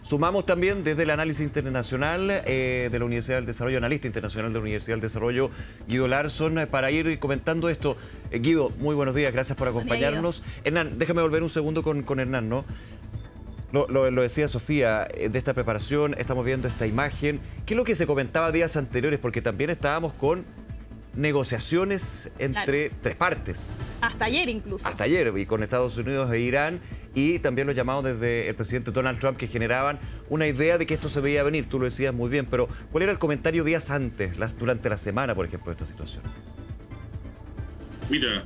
Sumamos también desde el análisis internacional de la Universidad del Desarrollo, analista internacional de la Universidad del Desarrollo, Guido Larsson, para ir comentando esto. Guido, muy buenos días, gracias por acompañarnos. Hernán, déjame volver un segundo con Hernán, ¿no? Lo decía Sofía, de esta preparación, estamos viendo esta imagen. ¿Qué es lo que se comentaba días anteriores? Porque también estábamos con negociaciones entre tres partes. Hasta ayer incluso. Hasta ayer, y con Estados Unidos e Irán, y también los llamados desde el presidente Donald Trump, que generaban una idea de que esto se veía venir. Tú lo decías muy bien, pero ¿cuál era el comentario días antes, durante la semana, por ejemplo, de esta situación? Mira,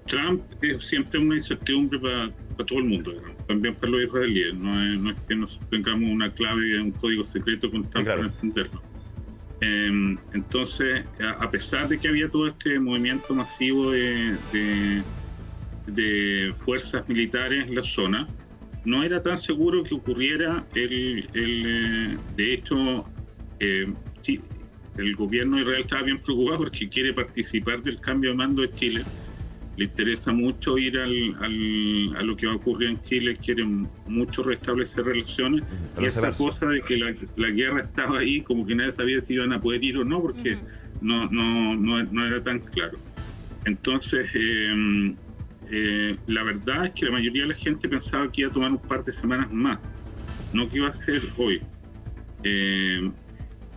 Trump es siempre una incertidumbre para todo el mundo, digamos. También para los israelíes. No es que nos tengamos una clave, un código secreto con Trump para entenderlo. Entonces, a pesar de que había todo este movimiento masivo de fuerzas militares en la zona, no era tan seguro que ocurriera de hecho, sí, el gobierno de Israel estaba bien preocupado porque quiere participar del cambio de mando de Chile. Le interesa mucho ir a lo que va a ocurrir en Chile, quieren mucho restablecer relaciones. Y esta cosa de que la guerra estaba ahí, como que nadie sabía si iban a poder ir o no, porque no era tan claro. Entonces, la verdad es que la mayoría de la gente pensaba que iba a tomar un par de semanas más, no que iba a ser hoy.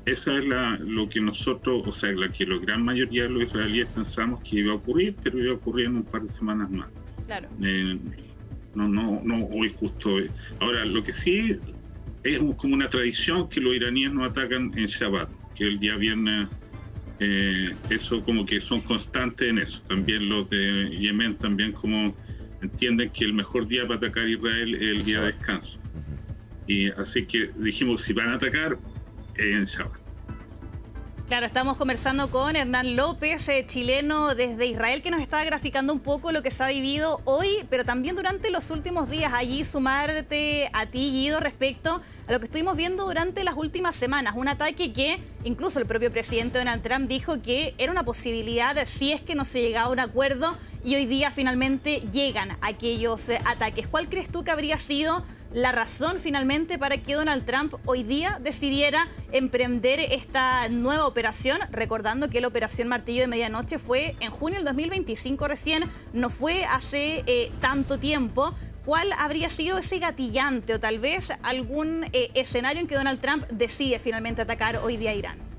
Esa es lo que nosotros, o sea, la gran mayoría de los israelíes pensamos que iba a ocurrir, pero iba a ocurrir en un par de semanas más. Claro. No hoy, justo hoy. Ahora, lo que sí es como una tradición que los iraníes no atacan en Shabbat, que el día viernes, eso como que son constantes en eso. También los de Yemen también como entienden que el mejor día para atacar a Israel es el día de descanso. Y así que dijimos, si van a atacar, en Shabbat. Claro, estamos conversando con Hernán López, chileno desde Israel, que nos está graficando un poco lo que se ha vivido hoy, pero también durante los últimos días. Allí sumarte a ti, Guido, respecto a lo que estuvimos viendo durante las últimas semanas. Un ataque que incluso el propio presidente Donald Trump dijo que era una posibilidad si es que no se llegaba a un acuerdo, y hoy día finalmente llegan aquellos ataques. ¿Cuál crees tú que habría sido la razón finalmente para que Donald Trump hoy día decidiera emprender esta nueva operación? Recordando que la operación Martillo de Medianoche fue en junio del 2025 recién, no fue hace tanto tiempo. ¿Cuál habría sido ese gatillante o tal vez algún escenario en que Donald Trump decide finalmente atacar hoy día a Irán?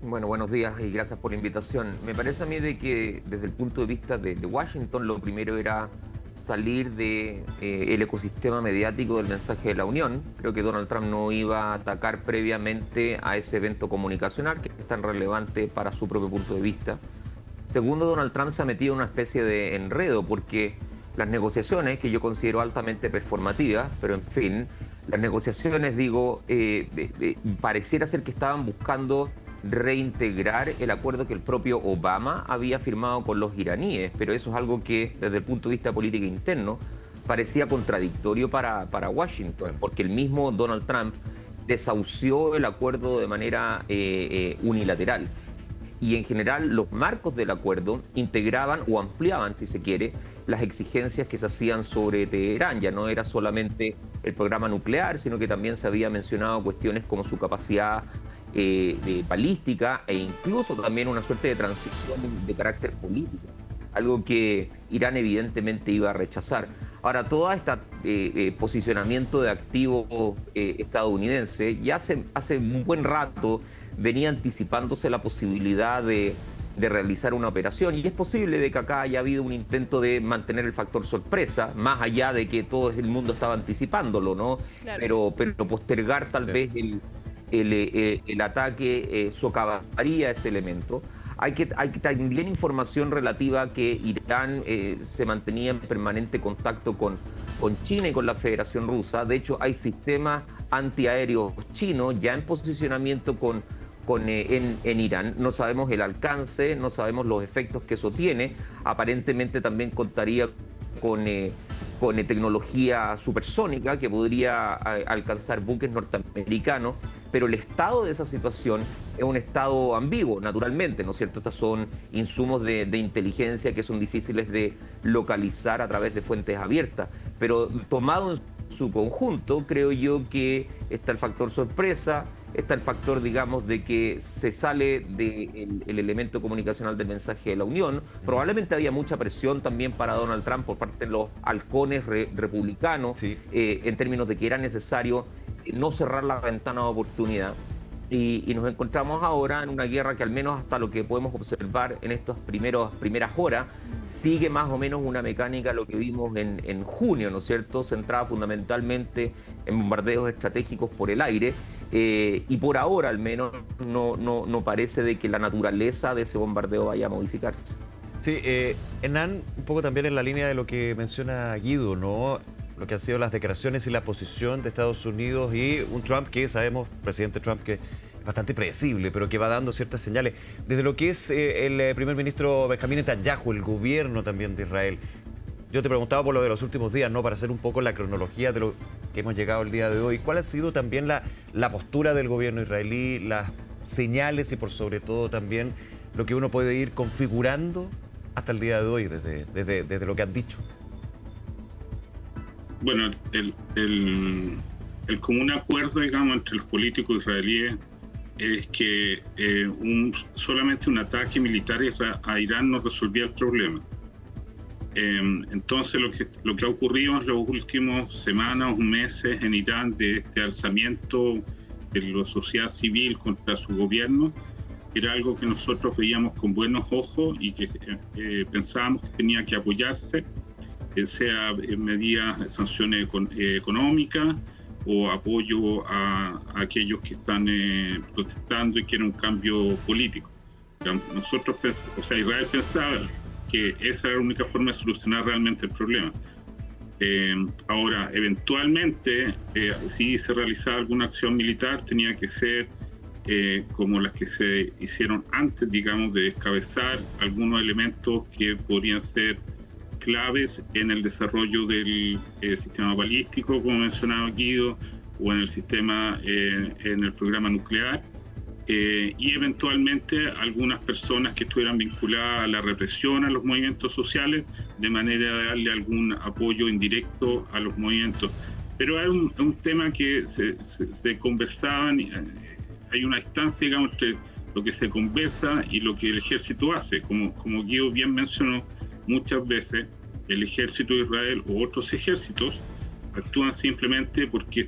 Bueno, buenos días y gracias por la invitación. Me parece a mí de que desde el punto de vista de Washington, lo primero era salir del ecosistema mediático del mensaje de la Unión. Creo que Donald Trump no iba a atacar previamente a ese evento comunicacional que es tan relevante para su propio punto de vista. Segundo, Donald Trump se ha metido en una especie de enredo porque las negociaciones, que yo considero altamente performativas, pero en fin, las negociaciones, pareciera ser que estaban buscando reintegrar el acuerdo que el propio Obama había firmado con los iraníes, pero eso es algo que desde el punto de vista político interno parecía contradictorio para Washington, porque el mismo Donald Trump desahució el acuerdo de manera unilateral. Y en general los marcos del acuerdo integraban o ampliaban, si se quiere, las exigencias que se hacían sobre Teherán. Ya no era solamente el programa nuclear, sino que también se había mencionado cuestiones como su capacidad de balística e incluso también una suerte de transición de carácter político, algo que Irán evidentemente iba a rechazar. Ahora, todo este posicionamiento de activo estadounidense ya hace un buen rato venía anticipándose la posibilidad de realizar una operación, y es posible de que acá haya habido un intento de mantener el factor sorpresa, más allá de que todo el mundo estaba anticipándolo, ¿no? Claro. Pero postergar tal vez el ataque socavaría ese elemento. Hay también información relativa a que Irán se mantenía en permanente contacto con China y con la Federación Rusa. De hecho, hay sistemas antiaéreos chinos ya en posicionamiento en Irán. No sabemos el alcance, no sabemos los efectos que eso tiene. Aparentemente también contaría con con tecnología supersónica que podría alcanzar buques norteamericanos, pero el estado de esa situación es un estado ambiguo, naturalmente, ¿no es cierto? Estos son insumos de inteligencia que son difíciles de localizar a través de fuentes abiertas, pero tomado en su conjunto, creo yo que está el factor sorpresa, está el factor, digamos, de que se sale del elemento comunicacional del mensaje de la Unión. Probablemente había mucha presión también para Donald Trump por parte de los halcones republicanos, sí, en términos de que era necesario no cerrar la ventana de oportunidad. Y nos encontramos ahora en una guerra que, al menos hasta lo que podemos observar en estas primeras horas, sigue más o menos una mecánica lo que vimos en junio, ¿no es cierto?, centrada fundamentalmente en bombardeos estratégicos por el aire, y por ahora al menos no parece de que la naturaleza de ese bombardeo vaya a modificarse. Sí, Hernán, un poco también en la línea de lo que menciona Guido, ¿no? Lo que han sido las declaraciones y la posición de Estados Unidos y un Trump que sabemos, presidente Trump, que es bastante predecible, pero que va dando ciertas señales. Desde lo que es el primer ministro Benjamín Netanyahu, el gobierno también de Israel. Yo te preguntaba por lo de los últimos días, ¿no? Para hacer un poco la cronología de lo que hemos llegado el día de hoy. ¿Cuál ha sido también la postura del gobierno israelí, las señales y por sobre todo también lo que uno puede ir configurando hasta el día de hoy, desde lo que han dicho? Bueno, el común acuerdo, digamos, entre los políticos israelíes es que solamente un ataque militar a Irán no resolvía el problema. Entonces, lo que ha ocurrido en las últimas semanas o meses en Irán de este alzamiento de la sociedad civil contra su gobierno era algo que nosotros veíamos con buenos ojos y que pensábamos que tenía que apoyarse, sea medidas de sanciones económicas o apoyo a aquellos que están protestando y quieren un cambio político. Nosotros, Israel pensaba que esa era la única forma de solucionar realmente el problema. Ahora, eventualmente, si se realizaba alguna acción militar, tenía que ser como las que se hicieron antes, digamos, de descabezar algunos elementos que podrían ser claves en el desarrollo del sistema balístico, como mencionaba Guido, o en el sistema, en el programa nuclear, y eventualmente algunas personas que estuvieran vinculadas a la represión, a los movimientos sociales, de manera de darle algún apoyo indirecto a los movimientos. Pero hay un tema que se conversaban, hay una distancia, digamos, entre lo que se conversa y lo que el ejército hace. Como Guido bien mencionó, muchas veces el ejército de Israel o otros ejércitos actúan simplemente porque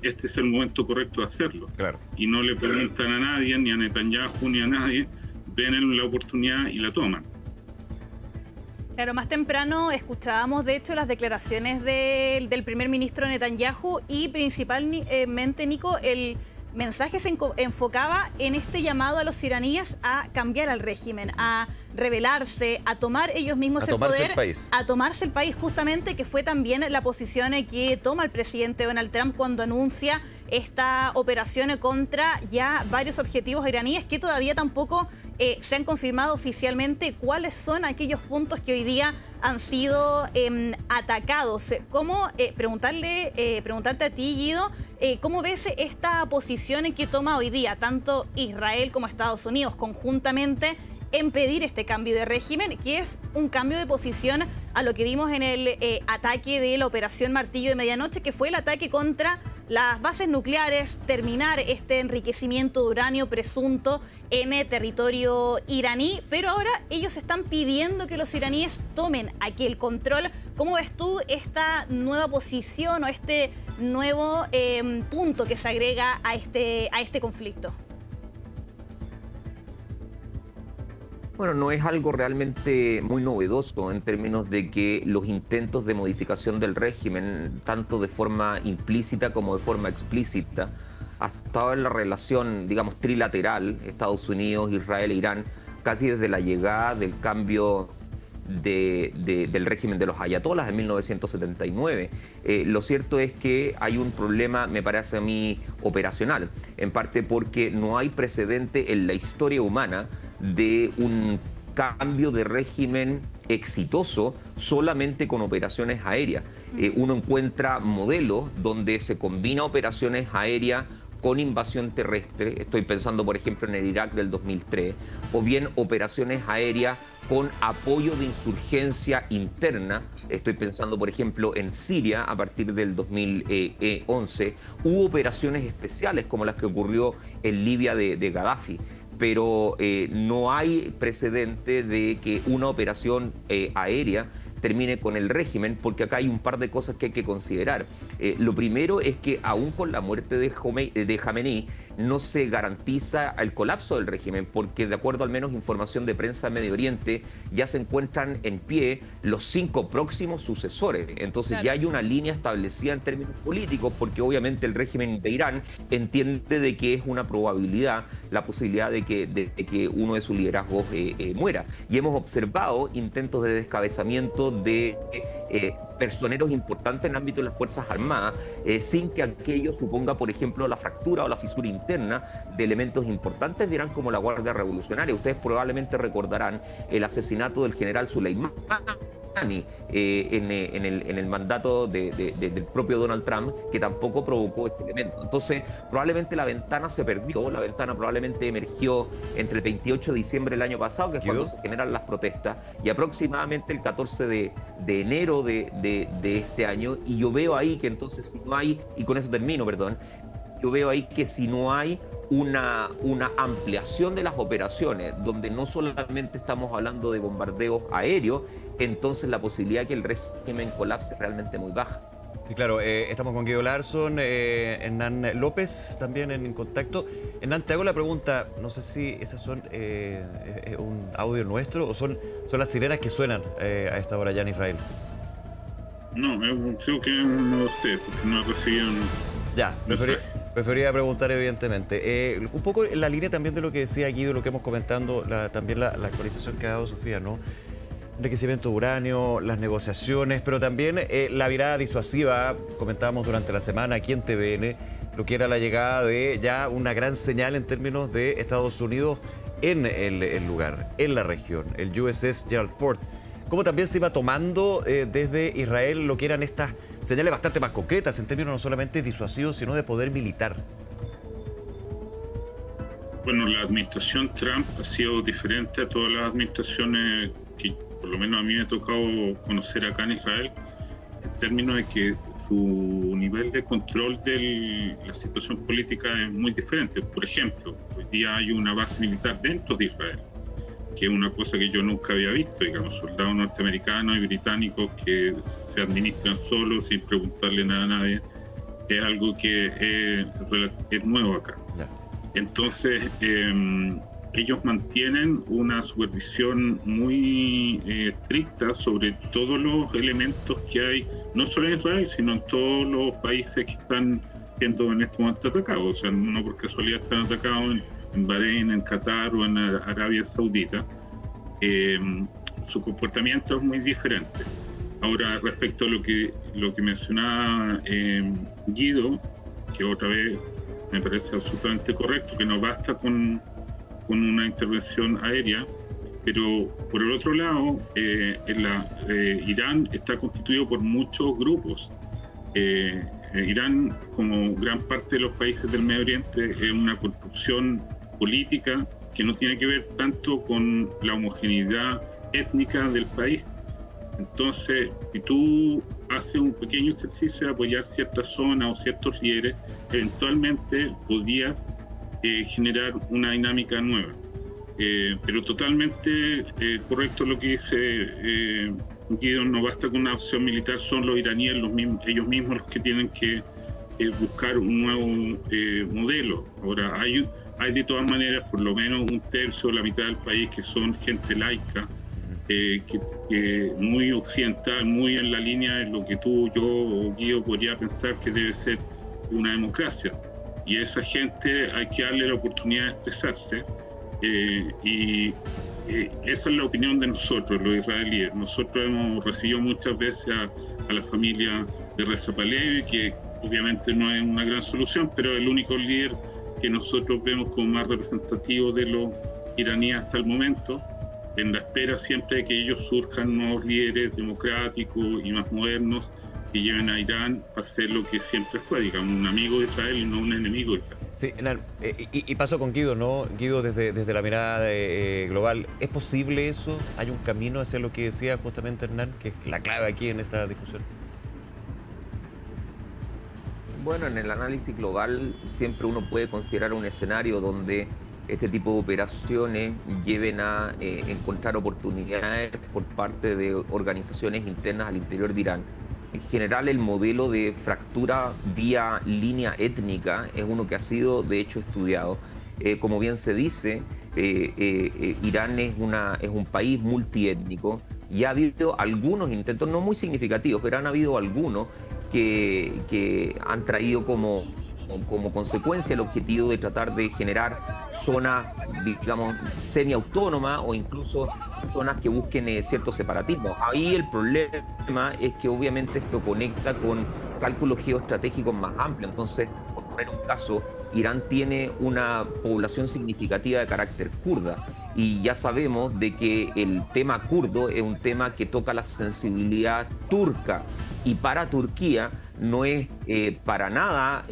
este es el momento correcto de hacerlo. Claro. Y no le preguntan a nadie, ni a Netanyahu, ni a nadie, ven la oportunidad y la toman. Claro, más temprano escuchábamos, de hecho, las declaraciones del primer ministro Netanyahu y principalmente, Nico, el mensaje se enfocaba en este llamado a los iraníes a cambiar al régimen, a rebelarse, a tomar ellos mismos el poder, a tomarse el país, justamente, que fue también la posición que toma el presidente Donald Trump cuando anuncia esta operación contra ya varios objetivos iraníes que todavía tampoco se han confirmado oficialmente cuáles son aquellos puntos que hoy día han sido atacados. ¿Cómo preguntarte a ti, Guido, cómo ves esta posición que toma hoy día tanto Israel como Estados Unidos conjuntamente en pedir este cambio de régimen, que es un cambio de posición a lo que vimos en el ataque de la Operación Martillo de Medianoche, que fue el ataque contra las bases nucleares, terminar este enriquecimiento de uranio presunto en el territorio iraní, pero ahora ellos están pidiendo que los iraníes tomen aquí el control. ¿Cómo ves tú esta nueva posición o este nuevo punto que se agrega a este conflicto? Bueno, no es algo realmente muy novedoso en términos de que los intentos de modificación del régimen, tanto de forma implícita como de forma explícita, hasta ahora en la relación, digamos, trilateral, Estados Unidos, Israel e Irán, casi desde la llegada del cambio del régimen de los ayatolás en 1979. Lo cierto es que hay un problema, me parece a mí, operacional, en parte porque no hay precedente en la historia humana de un cambio de régimen exitoso solamente con operaciones aéreas. Uno encuentra modelos donde se combina operaciones aéreas con invasión terrestre, estoy pensando por ejemplo en el Irak del 2003, o bien operaciones aéreas con apoyo de insurgencia interna, estoy pensando por ejemplo en Siria a partir del 2011, hubo operaciones especiales como las que ocurrió en Libia de Gaddafi, pero no hay precedente de que una operación aérea termine con el régimen, porque acá hay un par de cosas que hay que considerar. Lo primero es que aún con la muerte de Jamenei no se garantiza el colapso del régimen, porque de acuerdo al menos información de prensa de Medio Oriente, ya se encuentran en pie los 5 próximos sucesores. Entonces claro, ya hay una línea establecida en términos políticos, porque obviamente el régimen de Irán entiende de que es una probabilidad la posibilidad de que uno de sus liderazgos muera. Y hemos observado intentos de descabezamiento de personeros importantes en el ámbito de las Fuerzas Armadas, sin que aquello suponga, por ejemplo, la fractura o la fisura interna de elementos importantes de Irán como la Guardia Revolucionaria. Ustedes probablemente recordarán el asesinato del general Soleimani en el mandato del propio Donald Trump, que tampoco provocó ese elemento. Entonces, probablemente la ventana se perdió, la ventana probablemente emergió entre el 28 de diciembre del año pasado, que es cuando se generan las protestas, y aproximadamente el 14 de enero de este año, y yo veo ahí que entonces si no hay, y con eso termino, perdón, yo veo ahí que si no hay una ampliación de las operaciones, donde no solamente estamos hablando de bombardeos aéreos, entonces la posibilidad de que el régimen colapse es realmente muy baja. Sí, claro, estamos con Guido Larsson, Hernán López también en contacto. Hernán, te hago la pregunta, no sé si esas son un audio nuestro o son las sirenas que suenan a esta hora ya en Israel. No, creo que es uno de ustedes, porque no recibieron... Ya, prefería preguntar evidentemente. Un poco en la línea también de lo que decía Guido, lo que hemos comentado, también la actualización que ha dado Sofía, ¿no? Enriquecimiento de uranio, las negociaciones, pero también la mirada disuasiva, comentábamos durante la semana aquí en TVN, lo que era la llegada de ya una gran señal en términos de Estados Unidos en el lugar, en la región, el USS Gerald Ford. Cómo también se iba tomando desde Israel lo que eran estas señales bastante más concretas en términos no solamente disuasivos, sino de poder militar. Bueno, la administración Trump ha sido diferente a todas las administraciones que por lo menos a mí me ha tocado conocer acá en Israel, en términos de que su nivel de control de la situación política es muy diferente. Por ejemplo, hoy día hay una base militar dentro de Israel, que es una cosa que yo nunca había visto, digamos, soldados norteamericanos y británicos que se administran solos sin preguntarle nada a nadie, es algo que es nuevo acá. Yeah. Entonces, ellos mantienen una supervisión muy estricta sobre todos los elementos que hay, no solo en Israel, sino en todos los países que están siendo en este momento atacados. O sea, no por casualidad están atacados en Bahrein, en Qatar o en Arabia Saudita. Su comportamiento es muy diferente. Ahora, respecto a lo que mencionaba Guido, que otra vez me parece absolutamente correcto, que no basta con una intervención aérea, pero por el otro lado, Irán está constituido por muchos grupos. Irán, como gran parte de los países del Medio Oriente, es una construcción política que no tiene que ver tanto con la homogeneidad étnica del país. Entonces, si tú haces un pequeño ejercicio de apoyar ciertas zonas o ciertos líderes, eventualmente podrías generar una dinámica nueva. Pero totalmente correcto lo que dice Guido, no basta con una opción militar, son los iraníes ellos mismos los que tienen que buscar un nuevo modelo. Ahora, hay de todas maneras por lo menos un tercio o la mitad del país que son gente laica, que muy occidental, muy en la línea de lo que tú, yo o Guido podría pensar que debe ser una democracia. Y a esa gente hay que darle la oportunidad de expresarse. Esa es la opinión de nosotros, los israelíes. Nosotros hemos recibido muchas veces a la familia de Reza Pahlavi, que obviamente no es una gran solución, pero es el único líder que nosotros vemos como más representativo de los iraníes hasta el momento. en la espera siempre de que ellos surjan nuevos líderes democráticos y más modernos que lleven a Irán a ser lo que siempre fue, digamos, un amigo de Israel y no un enemigo de Israel. Sí, Hernán, y paso con Guido, ¿no? Guido, desde la mirada global, ¿es posible eso? ¿Hay un camino hacia lo que decía justamente Hernán, que es la clave aquí en esta discusión? Bueno, en el análisis global siempre uno puede considerar un escenario donde este tipo de operaciones lleven a encontrar oportunidades por parte de organizaciones internas al interior de Irán. En general, el modelo de fractura vía línea étnica es uno que ha sido, de hecho, estudiado. Como bien se dice, Irán es un país multiétnico y ha habido algunos intentos, no muy significativos, pero han habido algunos que han traído como consecuencia el objetivo de tratar de generar zonas, digamos, semiautónomas o incluso zonas que busquen cierto separatismo. Ahí el problema es que obviamente esto conecta con cálculos geoestratégicos más amplios. Entonces, por poner un caso, Irán tiene una población significativa de carácter kurda y ya sabemos de que el tema kurdo es un tema que toca la sensibilidad turca y para Turquía no es para nada,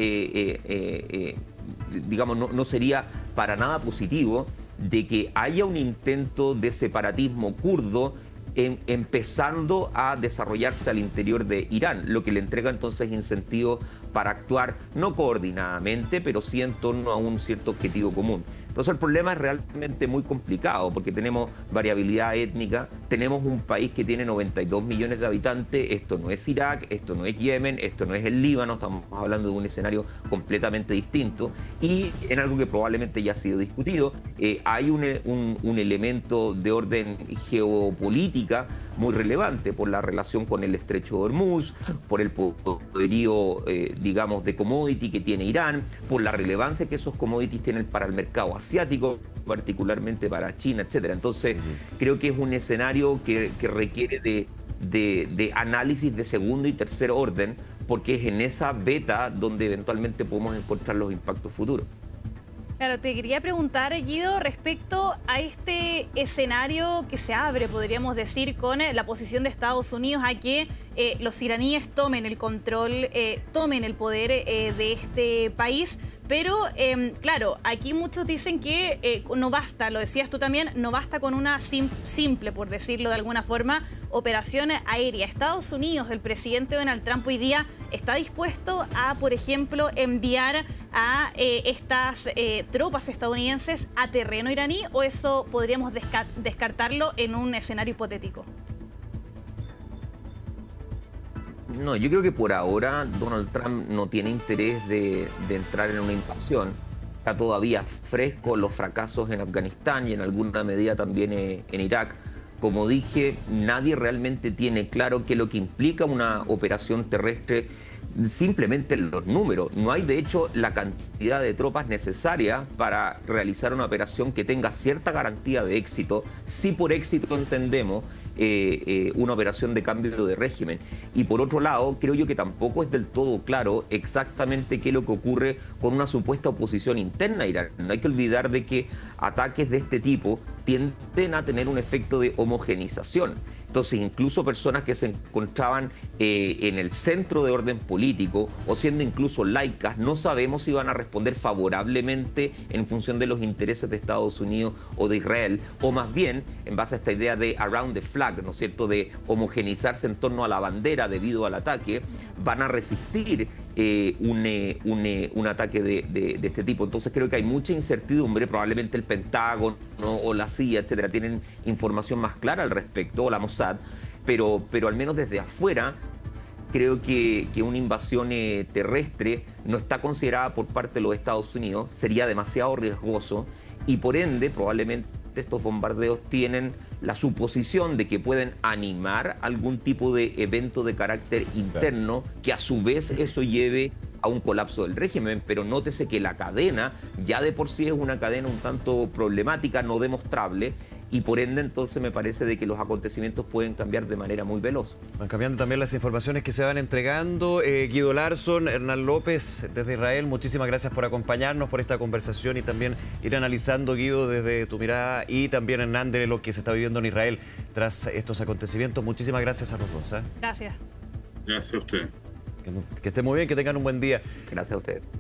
digamos, no sería para nada positivo de que haya un intento de separatismo kurdo empezando a desarrollarse al interior de Irán, lo que le entrega entonces incentivos para actuar no coordinadamente, pero sí en torno a un cierto objetivo común. Entonces el problema es realmente muy complicado porque tenemos variabilidad étnica, tenemos un país que tiene 92 millones de habitantes, esto no es Irak, esto no es Yemen, esto no es el Líbano, estamos hablando de un escenario completamente distinto y en algo que probablemente ya ha sido discutido, hay un elemento de orden geopolítica muy relevante por la relación con el Estrecho de Hormuz, por el poderío, digamos, de commodity que tiene Irán, por la relevancia que esos commodities tienen para el mercado asiático, particularmente para China, etcétera. Entonces, creo que es un escenario que requiere de análisis de segundo y tercer orden, porque es en esa beta donde eventualmente podemos encontrar los impactos futuros. Claro, te quería preguntar, Guido, respecto a este escenario que se abre, podríamos decir, con la posición de Estados Unidos a que los iraníes tomen el control, tomen el poder de este país. Pero, claro, aquí muchos dicen que no basta, lo decías tú también, no basta con una simple, por decirlo de alguna forma, operación aérea. Estados Unidos, el presidente Donald Trump hoy día, está dispuesto a, por ejemplo, enviar a estas tropas estadounidenses a terreno iraní, o eso podríamos descartarlo en un escenario hipotético. No, yo creo que por ahora Donald Trump no tiene interés de entrar en una invasión. Está todavía fresco los fracasos en Afganistán y en alguna medida también en Irak. Como dije, nadie realmente tiene claro qué es lo que implica una operación terrestre, simplemente los números. No hay, de hecho, la cantidad de tropas necesarias para realizar una operación que tenga cierta garantía de éxito, si por éxito entendemos una operación de cambio de régimen. Y por otro lado, creo yo que tampoco es del todo claro exactamente qué es lo que ocurre con una supuesta oposición interna a Irán. No hay que olvidar de que ataques de este tipo tienden a tener un efecto de homogenización. Entonces, incluso personas que se encontraban en el centro de orden político o siendo incluso laicas, no sabemos si van a responder favorablemente en función de los intereses de Estados Unidos o de Israel, o más bien en base a esta idea de around the flag, ¿no es cierto?, de homogenizarse en torno a la bandera debido al ataque, van a resistir un ataque de este tipo. Entonces creo que hay mucha incertidumbre. Probablemente el Pentágono, ¿no?, o la CIA, etcétera, tienen información más clara al respecto, o la Mossad, pero al menos desde afuera creo que una invasión terrestre no está considerada por parte de los Estados Unidos, sería demasiado riesgoso y por ende probablemente estos bombardeos tienen la suposición de que pueden animar algún tipo de evento de carácter interno, que a su vez eso lleve a un colapso del régimen, pero nótese que la cadena ya de por sí es una cadena un tanto problemática, no demostrable, y por ende entonces me parece de que los acontecimientos pueden cambiar de manera muy veloz. Van cambiando también las informaciones que se van entregando. Guido Larsson, Hernán López desde Israel, muchísimas gracias por acompañarnos, por esta conversación y también ir analizando, Guido, desde tu mirada, y también Hernán, de lo que se está viviendo en Israel tras estos acontecimientos. Muchísimas gracias a los dos. Gracias. Gracias a ustedes. Que estén muy bien, que tengan un buen día. Gracias a ustedes.